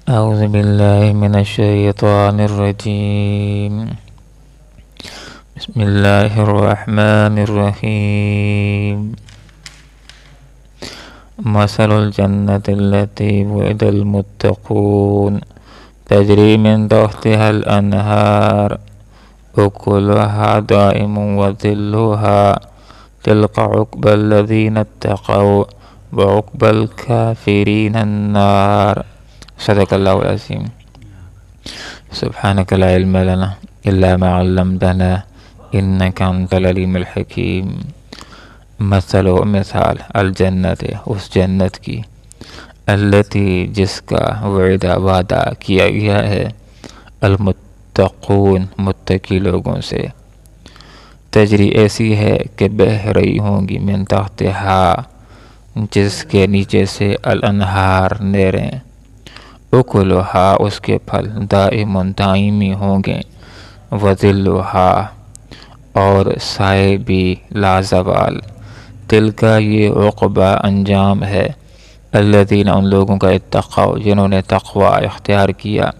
أعوذ بالله من الشيطان الرجيم. بسم الله الرحمن الرحيم. مثل الجنة التي وعد المتقون تجري من تحتها الأنهار أكلها دائم وظلها تلك عقبى الذين اتقوا وعقبى الكافرين النار. صدق الله العظيم. سبحانك لا علم لنا إلا ما علمتنا إنك أنت العليم الحكيم. مثال الجنت، اس جنت کی، التی جس کا وعدہ کیا گیا ہے، المتقون متقی لوگوں سے، تجری ایسی ہے کہ بہہ رہی ہوں گی، من تحتہا جس کے نیچے سے، الانہار نہریں، اکلہا اس کے پھل، دائم دائمی ہوں گے، وظلہا اور سائے بھی لازوال، تلکا یہ عقبہ انجام ہے، الذین ان لوگوں کا اتقوا جنہوں نے تقوی اختیار کیا،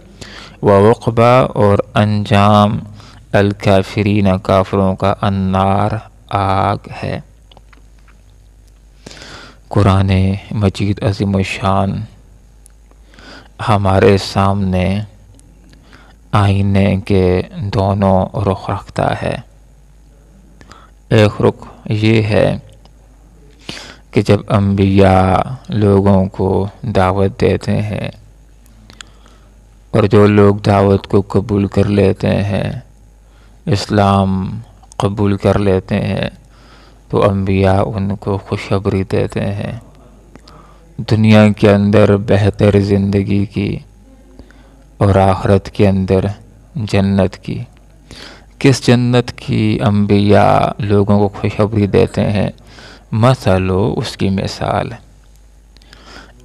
وعقبہ اور انجام الکافرین کافروں کا النار آگ ہے۔ قرآن مجید عظیم الشان ہمارے سامنے آئینے کے دونوں رخ رکھتا ہے۔ ایک رخ یہ ہے کہ جب انبیاء لوگوں کو دعوت دیتے ہیں اور جو لوگ دعوت کو قبول کر لیتے ہیں، اسلام قبول کر لیتے ہیں، تو انبیاء ان کو خوشخبری دیتے ہیں دنیا کے اندر بہتر زندگی کی اور آخرت کے اندر جنت کی۔ کس جنت کی انبیاء لوگوں کو خوشخبری دیتے ہیں؟ مثلو اس کی مثال،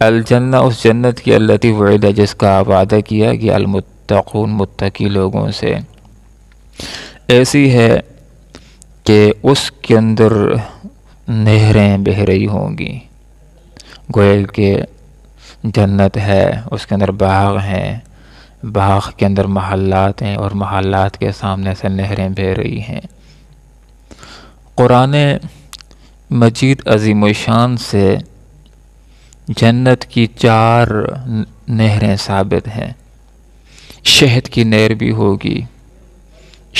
الجنہ اس جنت کی، التی وعدہ جس کا وعدہ کیا گیا، المتقون متقی لوگوں سے، ایسی ہے کہ اس کے اندر نہریں بہہ رہی ہوں گی۔ گویا کہ جنت ہے، اس کے اندر باغ ہیں، باغ کے اندر محلات ہیں اور محلات کے سامنے سے نہریں بہہ رہی ہیں۔ قرآن مجید عظیم الشان سے جنت کی 4 نہریں ثابت ہیں۔ شہد کی نہر بھی ہوگی،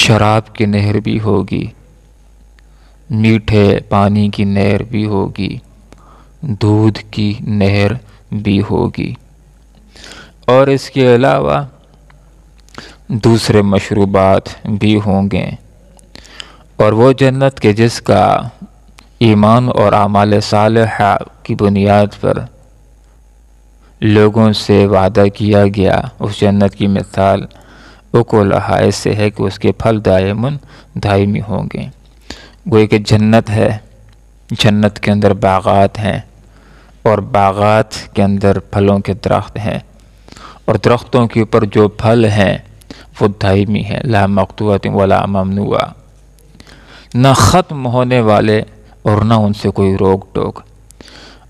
شراب کی نہر بھی ہوگی، میٹھے پانی کی نہر بھی ہوگی، دودھ کی نہر بھی ہوگی، اور اس کے علاوہ دوسرے مشروبات بھی ہوں گے۔ اور وہ جنت کے جس کا ایمان اور اعمال صالحہ کی بنیاد پر لوگوں سے وعدہ کیا گیا، اس جنت کی مثال اکلہا ایسے ہے کہ اس کے پھل دائمی ہوں گے۔ گویا کہ جنت ہے، جنت کے اندر باغات ہیں اور باغات کے اندر پھلوں کے درخت ہیں، اور درختوں کے اوپر جو پھل ہیں وہ دائمی ہیں، لا مقطوعۃ ولا ممنوعہ، نہ ختم ہونے والے اور نہ ان سے کوئی روک ٹوک۔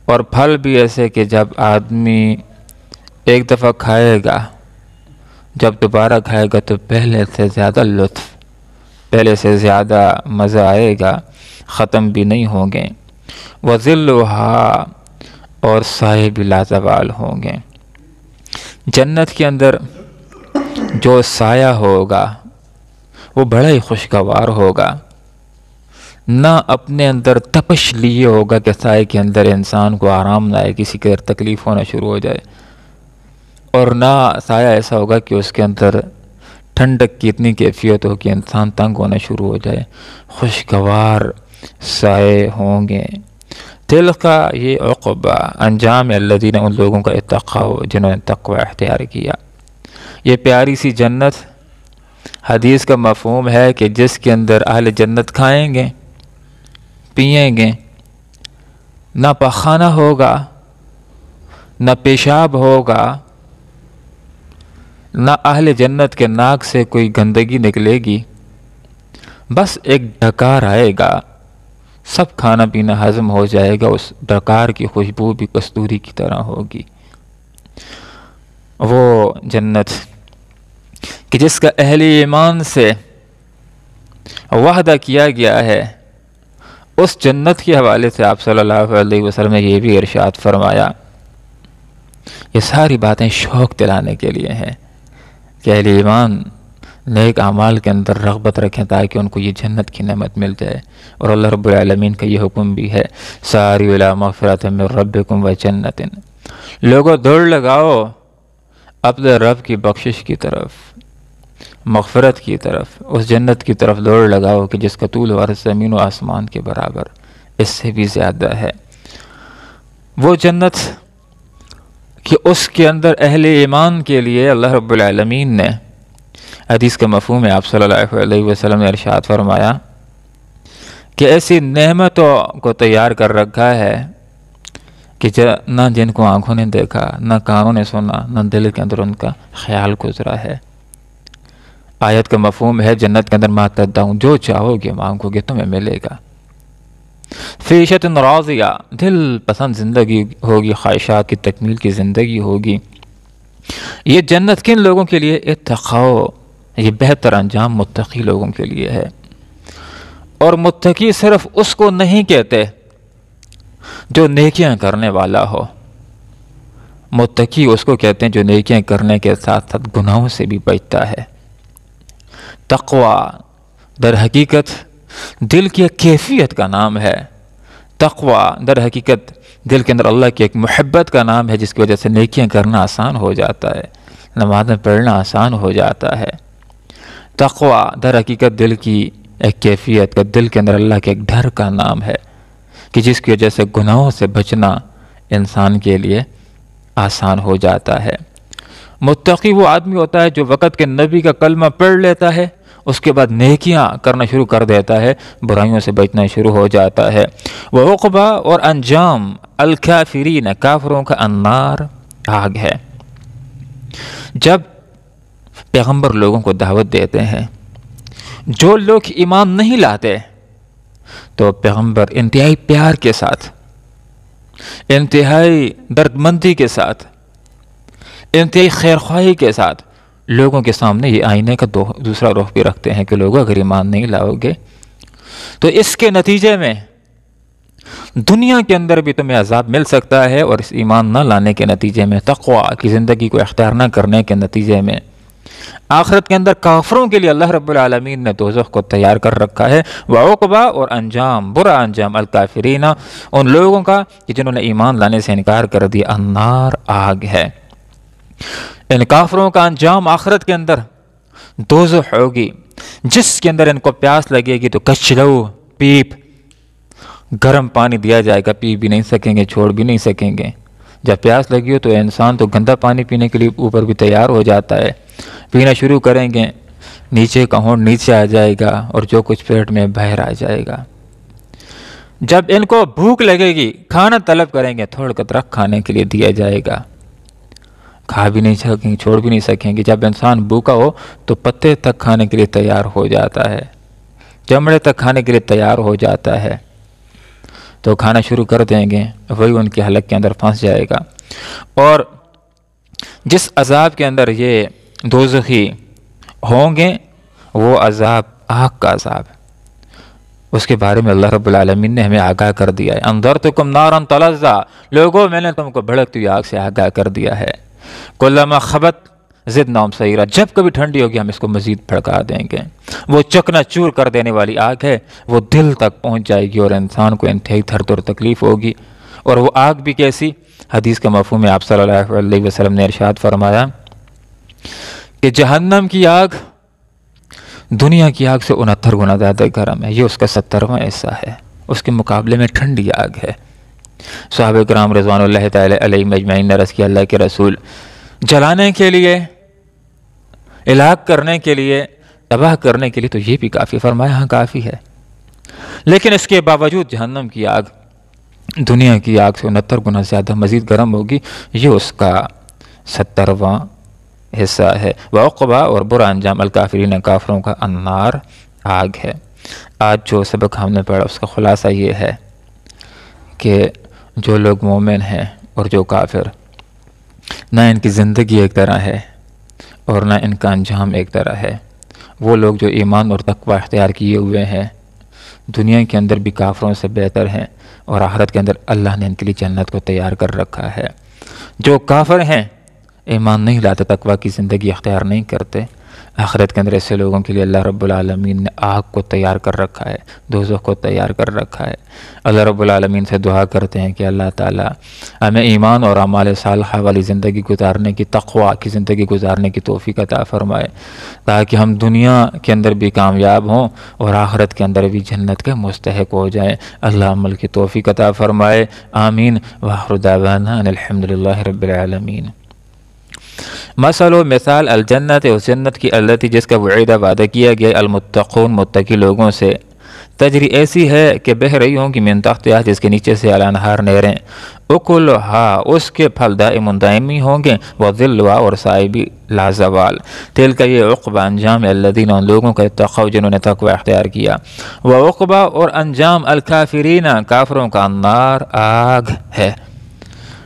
اور پھل بھی ایسے کہ جب آدمی ایک دفعہ کھائے گا، جب دوبارہ کھائے گا تو پہلے سے زیادہ لطف، پہلے سے زیادہ مزہ آئے گا، ختم بھی نہیں ہوں گے۔ وظلھا اور سائے بھی لازوال ہوں گے۔ جنت کے اندر جو سایہ ہوگا وہ بڑا ہی خوشگوار ہوگا، نہ اپنے اندر تپش لیے ہوگا کہ سائے کے اندر انسان کو آرام نہ آئے، کسی کے تکلیف ہونا شروع ہو جائے، اور نہ سایہ ایسا ہوگا کہ اس کے اندر ٹھنڈک کی اتنی کیفیت ہو کہ انسان تنگ ہونا شروع ہو جائے۔ خوشگوار سائے ہوں گے۔ دل کا یہ عقبہ انجام الذین ان لوگوں کا اتقوا جنہوں نے تقوی اختیار کیا۔ یہ پیاری سی جنت، حدیث کا مفہوم ہے کہ جس کے اندر اہل جنت کھائیں گے، پئیں گے، نہ پخانہ ہوگا، نہ پیشاب ہوگا، نہ اہل جنت کے ناک سے کوئی گندگی نکلے گی، بس ایک ڈکار آئے گا، سب کھانا پینا ہضم ہو جائے گا، اس ڈکار کی خوشبو بھی کستوری کی طرح ہوگی۔ وہ جنت کہ جس کا اہل ایمان سے وعدہ کیا گیا ہے، اس جنت کے حوالے سے آپ صلی اللہ علیہ وسلم نے یہ بھی ارشاد فرمایا. یہ ساری باتیں شوق دلانے کے لیے ہیں کہ اہل ایمان نیک اعمال کے اندر رغبت رکھیں تاکہ ان کو یہ جنت کی نعمت مل جائے. اور اللہ رب العالمین کا یہ حکم بھی ہے، ساری الی مغفرۃ من ربکم وجنت. لوگوں دوڑ لگاؤ اپنے رب کی بخشش کی طرف، مغفرت کی طرف، اس جنت کی طرف دوڑ لگاؤ کہ جس کا طول و عرض زمین و آسمان کے برابر، اس سے بھی زیادہ ہے. وہ جنت کہ اس کے اندر اہل ایمان کے لیے اللہ رب العالمین نے، حدیث کا مفہوم ہے، آپ صلی اللہ علیہ وسلم نے ارشاد فرمایا کہ ایسی نعمتوں کو تیار کر رکھا ہے کہ نہ جن کو آنکھوں نے دیکھا، نہ کانوں نے سنا، نہ دل کے اندر ان کا خیال گزرا ہے. آیت کا مفہوم ہے جنت کے اندر ما تدعون، جو چاہو گے مانگو گے تمہیں ملے گا. فیشت راضیہ، دل پسند زندگی ہوگی، خواہشات کی تکمیل کی زندگی ہوگی. یہ جنت کن لوگوں کے لیے؟ اتقوا، یہ بہتر انجام متقی لوگوں کے لیے ہے. اور متقی صرف اس کو نہیں کہتے جو نیکیاں کرنے والا ہو، متقی اس کو کہتے ہیں جو نیکیاں کرنے کے ساتھ ساتھ گناہوں سے بھی بچتا ہے. تقوی در حقیقت دل کی ایک کیفیت کا نام ہے. تقوی در حقیقت دل کے اندر اللہ کی ایک محبت کا نام ہے، جس کی وجہ سے نیکیاں کرنا آسان ہو جاتا ہے، نمازیں پڑھنا آسان ہو جاتا ہے. تقوی در حقیقت دل کی ایک کیفیت کا، دل کے اندر اللہ کے ایک ڈر کا نام ہے کہ جس کی وجہ سے گناہوں سے بچنا انسان کے لیے آسان ہو جاتا ہے. متقی وہ آدمی ہوتا ہے جو وقت کے نبی کا کلمہ پڑھ لیتا ہے، اس کے بعد نیکیاں کرنا شروع کر دیتا ہے، برائیوں سے بچنا شروع ہو جاتا ہے. وعقبہ اور انجام الکافرین، کافروں کا النار، آگ ہے. جب پیغمبر لوگوں کو دعوت دیتے ہیں، جو لوگ ایمان نہیں لاتے تو پیغمبر انتہائی پیار کے ساتھ، انتہائی دردمندی کے ساتھ، انتہائی خیرخواہی کے ساتھ لوگوں کے سامنے یہ آئینے کا دوسرا رخ بھی رکھتے ہیں کہ لوگوں اگر ایمان نہیں لاؤ گے تو اس کے نتیجے میں دنیا کے اندر بھی تمہیں عذاب مل سکتا ہے، اور اس ایمان نہ لانے کے نتیجے میں، تقوی کی زندگی کو اختیار نہ کرنے کے نتیجے میں آخرت کے اندر کافروں کے لیے اللہ رب العالمین نے دوزخ کو تیار کر رکھا ہے. وعقبہ اور انجام، برا انجام الکافرین، ان لوگوں کا کہ جنہوں نے ایمان لانے سے انکار کر دیا، النار، آگ ہے. ان کافروں کا انجام آخرت کے اندر دوزخ ہوگی، جس کے اندر ان کو پیاس لگے گی تو کچھ لو، پیپ، گرم پانی دیا جائے گا، پی بھی نہیں سکیں گے، چھوڑ بھی نہیں سکیں گے. جب پیاس لگی ہو تو انسان تو گندا پانی پینے کے لیے اوپر بھی تیار ہو جاتا ہے، پینا شروع کریں گے، نیچے کا ہونٹ نیچے آ جائے گا اور جو کچھ پیٹ میں باہر آ جائے گا. جب ان کو بھوک لگے گی، کھانا طلب کریں گے، تھوڑا قطرہ کھانے کے لیے دیا جائے گا، کھا بھی نہیں سکیں گے، چھوڑ بھی نہیں سکیں گے. جب انسان بھوکا ہو تو پتے تک کھانے کے لیے تیار ہو جاتا ہے، چمڑے تک کھانے کے لیے تیار ہو جاتا ہے، تو کھانا شروع کر دیں گے، وہی ان کے حلق کے اندر پھنس جائے گا. اور جس عذاب کے اندر یہ دوزخی ہوں گے وہ عذاب آگ کا عذاب، اس کے بارے میں اللہ رب العالمین نے ہمیں آگاہ کر دیا ہے. انذرتکم نارا تلظی، لوگوں میں نے تم کو بھڑکتی ہوئی آگ سے آگاہ کر دیا ہے. کلما خبت زدناہم سعیرا، جب کبھی ٹھنڈی ہوگی ہم اس کو مزید بھڑکا دیں گے. وہ چکنا چور کر دینے والی آگ ہے، وہ دل تک پہنچ جائے گی اور انسان کو انتہائی درد اور تکلیف ہوگی. اور وہ آگ بھی کیسی؟ حدیث کا مفہوم ہے، آپ صلی اللہ علیہ وسلم نے ارشاد فرمایا کہ جہنم کی آگ دنیا کی آگ سے 69 گنا زیادہ گرم ہے، یہ اس کا 70واں حصہ ہے، اس کے مقابلے میں ٹھنڈی آگ ہے. صحابہ کرام رضوان اللہ تعالی علیہم اجمعین نے عرض کیا، اللہ کے رسول، جلانے کے لیے، ہلاک کرنے کے لیے، تباہ کرنے کے لیے تو یہ بھی کافی. فرمایا ہاں کافی ہے، لیکن اس کے باوجود جہنم کی آگ دنیا کی آگ سے 69 گنا زیادہ مزید گرم ہوگی، یہ اس کا 70واں حصہ ہے. وعقبہ اور برا انجام الکافرین، کافروں کا النار، آگ ہے. آج جو سبق ہم نے پڑھا اس کا خلاصہ یہ ہے کہ جو لوگ مومن ہیں اور جو کافر، نہ ان کی زندگی ایک طرح ہے اور نہ ان کا انجام ایک طرح ہے۔ وہ لوگ جو ایمان اور تقوی اختیار کیے ہوئے ہیں دنیا کے اندر بھی کافروں سے بہتر ہیں، اور آخرت کے اندر اللہ نے ان کے لیے جنت کو تیار کر رکھا ہے۔ جو کافر ہیں، ایمان نہیں لاتے، تقوی کی زندگی اختیار نہیں کرتے، آخرت کے اندر ایسے لوگوں کے لیے اللہ رب العالمین نے آگ کو تیار کر رکھا ہے، دوزخ کو تیار کر رکھا ہے۔ اللہ رب العالمین سے دعا کرتے ہیں کہ اللہ تعالیٰ ہمیں ایمان اور اعمال صالحہ والی زندگی گزارنے کی، تقوی کی زندگی گزارنے کی توفیق عطا فرمائے، تاکہ ہم دنیا کے اندر بھی کامیاب ہوں اور آخرت کے اندر بھی جنت کے مستحق ہو جائیں۔ اللہ عمل کی توفیق عطا فرمائے، آمین۔ وآخر دعوانا ان الحمدللہ رب العالمین۔ مثل و مثال الجنت، اس جنت کی التی جس کا وعیدہ وعدہ کیا گیا، المتقون متقی لوگوں سے، تجری ایسی ہے کہ بہہ رہی ہوں گی من تحتہا جس کے نیچے سے الانہار نہریں، اکلھا اس کے پھل دائم دائمی ہوں گے، وظلھا اور سائے بھی لازوال، تلک یہ عقبہ انجام الذین ان لوگوں کا اتقوا جنہوں نے تقوی اختیار کیا، وعقبہ اور انجام الکافرین کافروں کا النار آگ ہے۔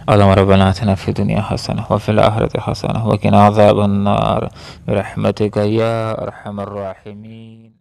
اللهم ربنا آتنا في الدنيا حسنة وفي الآخرة حسنة وقنا عذاب النار برحمتك يا أرحم الراحمين۔